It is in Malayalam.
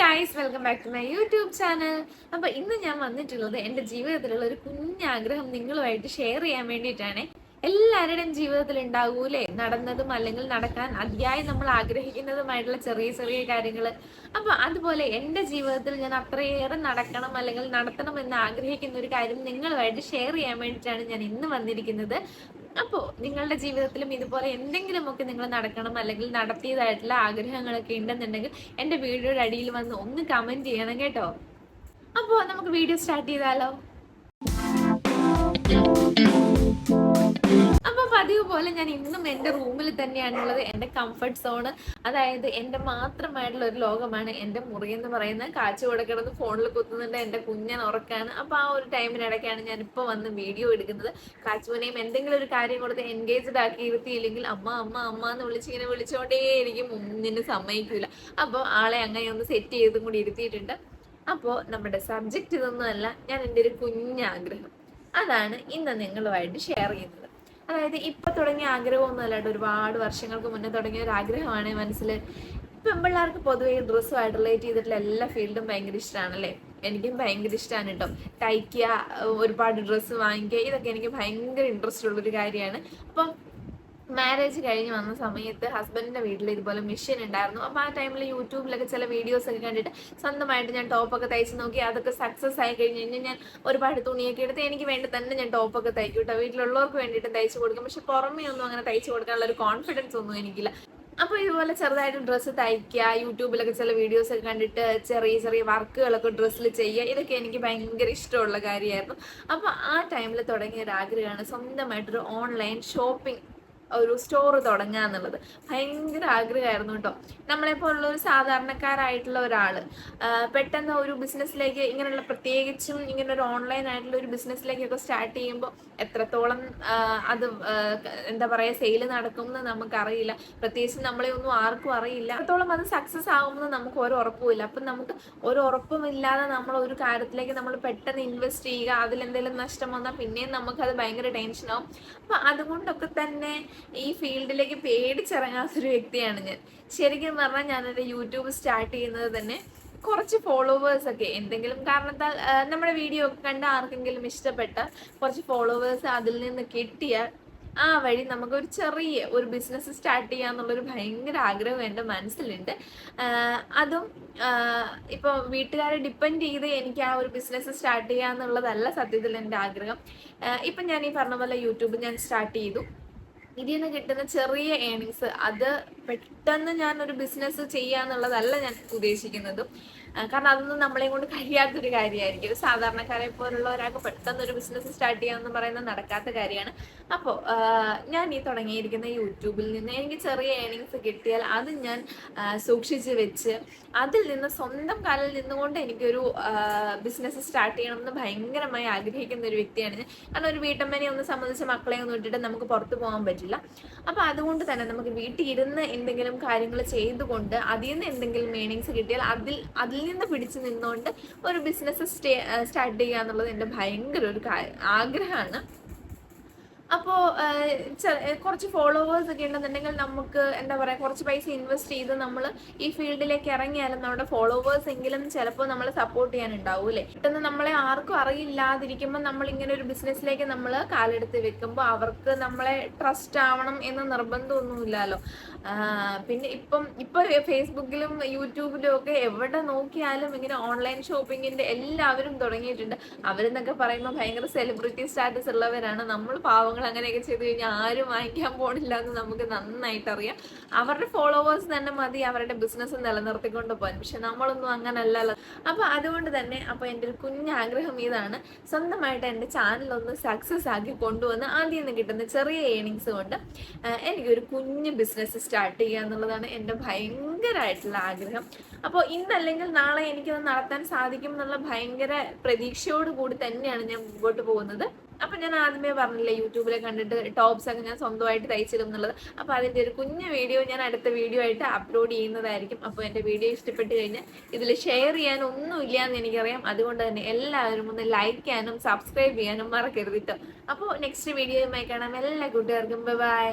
Guys, welcome back to my YouTube channel. അപ്പോൾ ഇന്ന് ഞാൻ വന്നിട്ടുള്ളത് എൻ്റെ ജീവിതത്തിലുള്ള ഒരു കുഞ്ഞാഗ്രഹം നിങ്ങളുമായിട്ട് ഷെയർ ചെയ്യാൻ വേണ്ടിയിട്ടാണ്. എല്ലാവരുടെയും ജീവിതത്തിൽ ഉണ്ടാകൂലേ നടന്നതും അല്ലെങ്കിൽ നടക്കാൻ അതിയായി നമ്മൾ ആഗ്രഹിക്കുന്നതുമായിട്ടുള്ള ചെറിയ ചെറിയ കാര്യങ്ങൾ. അപ്പോൾ അതുപോലെ എൻ്റെ ജീവിതത്തിൽ ഞാൻ അത്രയേറെ നടക്കണം അല്ലെങ്കിൽ നടത്തണം എന്ന് ആഗ്രഹിക്കുന്ന ഒരു കാര്യം നിങ്ങളുമായിട്ട് ഷെയർ ചെയ്യാൻ വേണ്ടിയിട്ടാണ് ഞാൻ ഇന്ന് വന്നിരിക്കുന്നത്. അപ്പോൾ നിങ്ങളുടെ ജീവിതത്തിലും ഇതുപോലെ എന്തെങ്കിലുമൊക്കെ നിങ്ങൾ നടക്കണം അല്ലെങ്കിൽ നടത്തിയതായിട്ടുള്ള ആഗ്രഹങ്ങളൊക്കെ ഉണ്ടെന്നുണ്ടെങ്കിൽ എൻ്റെ വീഡിയോയുടെ അടിയിൽ വന്ന് ഒന്ന് കമൻറ്റ് ചെയ്യണം കേട്ടോ. അപ്പോൾ നമുക്ക് വീഡിയോ സ്റ്റാർട്ട് ചെയ്താലോ. അപ്പൊ പതിവ് പോലെ ഞാൻ ഇന്നും എൻ്റെ റൂമിൽ തന്നെയാണുള്ളത്. എൻ്റെ കംഫർട്ട് സോണ്, അതായത് എൻ്റെ മാത്രമായിട്ടുള്ള ഒരു ലോകമാണ് എൻ്റെ മുറി എന്ന് പറയുന്നത്. കാച്ചു കൊടുക്കണത് ഫോണിൽ കുത്തുന്നുണ്ട്, എൻ്റെ കുഞ്ഞൻ ഉറക്കാണ്. അപ്പൊ ആ ഒരു ടൈമിനിടയ്ക്കാണ് ഞാൻ ഇപ്പോൾ വന്ന് വീഡിയോ എടുക്കുന്നത്. കാച്ചുവിനെയും എന്തെങ്കിലും ഒരു കാര്യം കൊടുത്ത് എൻഗേജ്ഡ് ആക്കി ഇരുത്തിയില്ലെങ്കിൽ അമ്മ അമ്മ അമ്മ എന്ന് വിളിച്ചിങ്ങനെ വിളിച്ചോണ്ടേ എനിക്ക് മുന്നിന് സമ്മതിക്കൂല. അപ്പോൾ ആളെ അങ്ങനെ ഒന്ന് സെറ്റ് ചെയ്തും കൂടി ഇരുത്തിയിട്ടുണ്ട്. അപ്പോൾ നമ്മുടെ സബ്ജക്റ്റ് ഇതൊന്നുമല്ല, ഞാൻ എൻ്റെ ഒരു കുഞ്ഞാഗ്രഹം അതാണ് ഇന്ന് നിങ്ങളുമായിട്ട് ഷെയർ ചെയ്യുന്നത്. അതായത് ഇപ്പൊ തുടങ്ങിയ ആഗ്രഹമൊന്നും അല്ലാണ്ട് ഒരുപാട് വർഷങ്ങൾക്ക് മുന്നേ തുടങ്ങിയ ഒരു ആഗ്രഹമാണ് മനസ്സിൽ. പെൺപിള്ളേർക്ക് പൊതുവെ ഡ്രസ്സുമായിട്ട് റിലേറ്റ് ചെയ്തിട്ടുള്ള എല്ലാ ഫീൽഡും ഭയങ്കര ഇഷ്ടമാണല്ലേ. എനിക്കും ഭയങ്കര ഇഷ്ടമാണ് കേട്ടോ. തയ്ക്കുക, ഒരുപാട് ഡ്രസ്സ് വാങ്ങിക്കുക, ഇതൊക്കെ എനിക്ക് ഭയങ്കര ഇൻട്രസ്റ്റ് ഉള്ളൊരു കാര്യമാണ്. അപ്പം മാരേജ് കഴിഞ്ഞ് വന്ന സമയത്ത് ഹസ്ബൻഡിന്റെ വീട്ടിൽ ഇതുപോലെ മെഷീൻ ഉണ്ടായിരുന്നു. അപ്പോൾ ആ ടൈമിൽ യൂട്യൂബിലൊക്കെ ചില വീഡിയോസ് ഒക്കെ കണ്ടിട്ട് സ്വന്തമായിട്ട് ഞാൻ ടോപ്പൊക്കെ തയ്ച്ച് നോക്കി. അതൊക്കെ സക്സസ് ആയി കഴിഞ്ഞ് കഴിഞ്ഞാൽ ഞാൻ ഒരുപാട് തുണിയൊക്കെ എടുത്ത് എനിക്ക് വേണ്ടി തന്നെ ഞാൻ ടോപ്പൊക്കെ തയ്ക്കും കേട്ടോ. വീട്ടിലുള്ളവർക്ക് വേണ്ടിയിട്ട് തയ്ച്ചു കൊടുക്കും. പക്ഷെ പുറമേ ഒന്നും അങ്ങനെ തയ്ച്ചു കൊടുക്കാനുള്ള ഒരു കോൺഫിഡൻസ് ഒന്നും എനിക്കില്ല. അപ്പോൾ ഇതുപോലെ ചെറുതായിട്ട് ഡ്രസ്സ് തയ്ക്കുക, യൂട്യൂബിലൊക്കെ ചില വീഡിയോസ് ഒക്കെ കണ്ടിട്ട് ചെറിയ ചെറിയ വർക്കുകളൊക്കെ ഡ്രസ്സിൽ ചെയ്യുക, ഇതൊക്കെ എനിക്ക് ഭയങ്കര ഇഷ്ടമുള്ള കാര്യമായിരുന്നു. അപ്പോൾ ആ ടൈമിൽ തുടങ്ങിയ ഒരു ആഗ്രഹമാണ് സ്വന്തമായിട്ടൊരു ഓൺലൈൻ ഷോപ്പിംഗ് ഒരു സ്റ്റോർ തുടങ്ങുക എന്നുള്ളത്. ഭയങ്കര ആഗ്രഹമായിരുന്നു കേട്ടോ. നമ്മളെപ്പോലുള്ള ഒരു സാധാരണക്കാരായിട്ടുള്ള ഒരാള് പെട്ടെന്ന് ഒരു ബിസിനസ്സിലേക്ക്, ഇങ്ങനെയുള്ള പ്രത്യേകിച്ചും ഇങ്ങനെ ഒരു ഓൺലൈൻ ആയിട്ടുള്ള ഒരു ബിസിനസ്സിലേക്കൊക്കെ സ്റ്റാർട്ട് ചെയ്യുമ്പോൾ എത്രത്തോളം അത് എന്താ പറയുക സെയിൽ നടക്കുമെന്ന് നമുക്കറിയില്ല. പ്രത്യേകിച്ച് നമ്മളെ ഒന്നും ആർക്കും അറിയില്ല. എത്രത്തോളം അത് സക്സസ് ആകുമെന്ന് നമുക്ക് ഒരു ഉറപ്പുമില്ല. അപ്പം നമുക്ക് ഒരു ഉറപ്പുമില്ലാതെ നമ്മൾ ഒരു കാര്യത്തിലേക്ക് നമ്മൾ പെട്ടെന്ന് ഇൻവെസ്റ്റ് ചെയ്യുക, അതിലെന്തെങ്കിലും നഷ്ടം വന്നാൽ പിന്നെയും നമുക്കത് ഭയങ്കര ടെൻഷനാവും. അപ്പം അതുകൊണ്ടൊക്കെ തന്നെ ഈ ഫീൽഡിലേക്ക് പേടിച്ചിറങ്ങാത്തൊരു വ്യക്തിയാണ് ഞാൻ. ശരിക്കും പറഞ്ഞാൽ ഞാനെൻ്റെ യൂട്യൂബ് സ്റ്റാർട്ട് ചെയ്യുന്നത് തന്നെ കുറച്ച് ഫോളോവേഴ്സ് ഒക്കെ എന്തെങ്കിലും കാരണത്താൽ നമ്മുടെ വീഡിയോ ഒക്കെ കണ്ട് ആർക്കെങ്കിലും ഇഷ്ടപ്പെട്ട കുറച്ച് ഫോളോവേഴ്സ് അതിൽ നിന്ന് കിട്ടിയാൽ ആ വഴി നമുക്കൊരു ചെറിയ ഒരു ബിസിനസ് സ്റ്റാർട്ട് ചെയ്യാന്നുള്ളൊരു ഭയങ്കര ആഗ്രഹം എൻ്റെ മനസ്സിലുണ്ട്. അതും ഇപ്പോൾ വീട്ടുകാരെ ഡിപ്പെൻഡ് ചെയ്ത് എനിക്ക് ആ ഒരു ബിസിനസ് സ്റ്റാർട്ട് ചെയ്യാന്നുള്ളതല്ല സത്യത്തിൽ എൻ്റെ ആഗ്രഹം. ഇപ്പം ഞാൻ ഈ പറഞ്ഞ പോലെ യൂട്യൂബ് ഞാൻ സ്റ്റാർട്ട് ചെയ്തു. ഇതിൽ നിന്ന് കിട്ടുന്ന ചെറിയ ഏണിങ്സ് അത് പെട്ടെന്ന് ഞാൻ ഒരു ബിസിനസ് ചെയ്യാന്നുള്ളതല്ല ഞാൻ ഉദ്ദേശിക്കുന്നതും. കാരണം അതൊന്നും നമ്മളെ കൊണ്ട് കഴിയാത്തൊരു കാര്യമായിരിക്കും. ഒരു സാധാരണക്കാരെ പോലുള്ള ഒരാൾക്ക് പെട്ടെന്ന് ഒരു ബിസിനസ് സ്റ്റാർട്ട് ചെയ്യാമെന്ന് പറയുന്നത് നടക്കാത്ത കാര്യമാണ്. അപ്പോൾ ഞാൻ ഈ തുടങ്ങിയിരിക്കുന്ന യൂട്യൂബിൽ നിന്ന് എനിക്ക് ചെറിയ ഏണിങ്സ് കിട്ടിയാൽ അത് ഞാൻ സൂക്ഷിച്ച് വെച്ച് അതിൽ നിന്ന് സ്വന്തം കാലിൽ നിന്നുകൊണ്ട് എനിക്കൊരു ബിസിനസ് സ്റ്റാർട്ട് ചെയ്യണമെന്ന് ഭയങ്കരമായി ആഗ്രഹിക്കുന്ന ഒരു വ്യക്തിയാണ് ഞാൻ. കാരണം ഒരു വീട്ടമ്മനെ ഒന്ന് സംബന്ധിച്ച് മക്കളെ ഒന്നും ഇട്ടിട്ട് നമുക്ക് പുറത്തു പോകാൻ പറ്റില്ല. അപ്പോൾ അതുകൊണ്ട് തന്നെ നമുക്ക് വീട്ടിൽ ഇരുന്ന് എന്തെങ്കിലും കാര്യങ്ങൾ ചെയ്തുകൊണ്ട് അതിൽ നിന്ന് എന്തെങ്കിലും ഏണിങ്സ് കിട്ടിയാൽ അതിൽ നിന്ന് പിടിച്ചു നിന്നുകൊണ്ട് ഒരു ബിസിനസ് സ്റ്റാർട്ട് ചെയ്യുക എന്നുള്ളത് എൻ്റെ ഭയങ്കര ഒരു ആഗ്രഹമാണ്. അപ്പോൾ കുറച്ച് ഫോളോവേഴ്സ് ഒക്കെ ഉണ്ടെന്നുണ്ടെങ്കിൽ നമുക്ക് എന്താ പറയുക, കുറച്ച് പൈസ ഇൻവെസ്റ്റ് ചെയ്ത് നമ്മൾ ഈ ഫീൽഡിലേക്ക് ഇറങ്ങിയാലും നമ്മുടെ ഫോളോവേഴ്സ് എങ്കിലും ചിലപ്പോൾ നമ്മളെ സപ്പോർട്ട് ചെയ്യാനുണ്ടാവൂലേ. പെട്ടെന്ന് നമ്മളെ ആർക്കും അറിയില്ലാതിരിക്കുമ്പോൾ നമ്മൾ ഇങ്ങനെ ഒരു ബിസിനസ്സിലേക്ക് നമ്മൾ കാലെടുത്ത് വെക്കുമ്പോൾ അവർക്ക് നമ്മളെ ട്രസ്റ്റ് ആവണം എന്ന് നിർബന്ധമൊന്നുമില്ലല്ലോ. പിന്നെ ഇപ്പോൾ ഫേസ്ബുക്കിലും യൂട്യൂബിലും ഒക്കെ എവിടെ നോക്കിയാലും ഇങ്ങനെ ഓൺലൈൻ ഷോപ്പിങ്ങിൻ്റെ എല്ലാവരും തുടങ്ങിയിട്ടുണ്ട്. അവരെന്നൊക്കെ പറയുമ്പോൾ ഭയങ്കര സെലിബ്രിറ്റി സ്റ്റാറ്റസ് ഉള്ളവരാണ്. നമ്മൾ പാവങ്ങൾ അങ്ങനെയൊക്കെ ചെയ്ത് കഴിഞ്ഞാൽ ആരും വാങ്ങിക്കാൻ പോണില്ല എന്ന് നമുക്ക് നന്നായിട്ട് അറിയാം. അവരുടെ ഫോളോവേഴ്സ് തന്നെ മതി അവരുടെ ബിസിനസ് നിലനിർത്തിക്കൊണ്ട് പോകാൻ. പക്ഷെ നമ്മളൊന്നും അങ്ങനല്ലല്ലോ. അപ്പൊ അതുകൊണ്ട് തന്നെ എൻ്റെ ഒരു കുഞ്ഞാഗ്രഹം ഇതാണ്, സ്വന്തമായിട്ട് എൻ്റെ ചാനലൊന്ന് സക്സസ് ആക്കി കൊണ്ടുവന്ന് ആദ്യം നിന്ന് കിട്ടുന്ന ചെറിയ ഏണിങ്സ് കൊണ്ട് എനിക്കൊരു കുഞ്ഞ് ബിസിനസ് സ്റ്റാർട്ട് ചെയ്യുക എന്നുള്ളതാണ് എൻ്റെ ഭയങ്കരമായിട്ടുള്ള ആഗ്രഹം. അപ്പോൾ ഇന്നല്ലെങ്കിൽ നാളെ എനിക്കത് നടത്താൻ സാധിക്കും എന്നുള്ള ഭയങ്കര പ്രതീക്ഷയോട് കൂടി തന്നെയാണ് ഞാൻ മുമ്പോട്ട് പോകുന്നത്. അപ്പൊ ഞാൻ ആദ്യമേ പറഞ്ഞില്ലേ യൂട്യൂബിലെ കണ്ടിട്ട് ടോപ്സ് ഒക്കെ ഞാൻ സ്വന്തമായിട്ട് തയ്ച്ചിടും എന്നുള്ളത്. അപ്പൊ അതിന്റെ ഒരു കുഞ്ഞു വീഡിയോ ഞാൻ അടുത്ത വീഡിയോ ആയിട്ട് അപ്ലോഡ് ചെയ്യുന്നതായിരിക്കും. അപ്പോൾ എൻ്റെ വീഡിയോ ഇഷ്ടപ്പെട്ട് കഴിഞ്ഞാൽ ഇതിൽ ഷെയർ ചെയ്യാൻ ഒന്നുമില്ല എന്ന് എനിക്കറിയാം. അതുകൊണ്ട് തന്നെ എല്ലാവരും ഒന്ന് ലൈക്ക് ചെയ്യാനും സബ്സ്ക്രൈബ് ചെയ്യാനും മറക്കരുത് കേട്ടോ. അപ്പോൾ നെക്സ്റ്റ് വീഡിയോയുമായി കാണാം. എല്ലാ കൂട്ടുകാർക്കും ബൈ.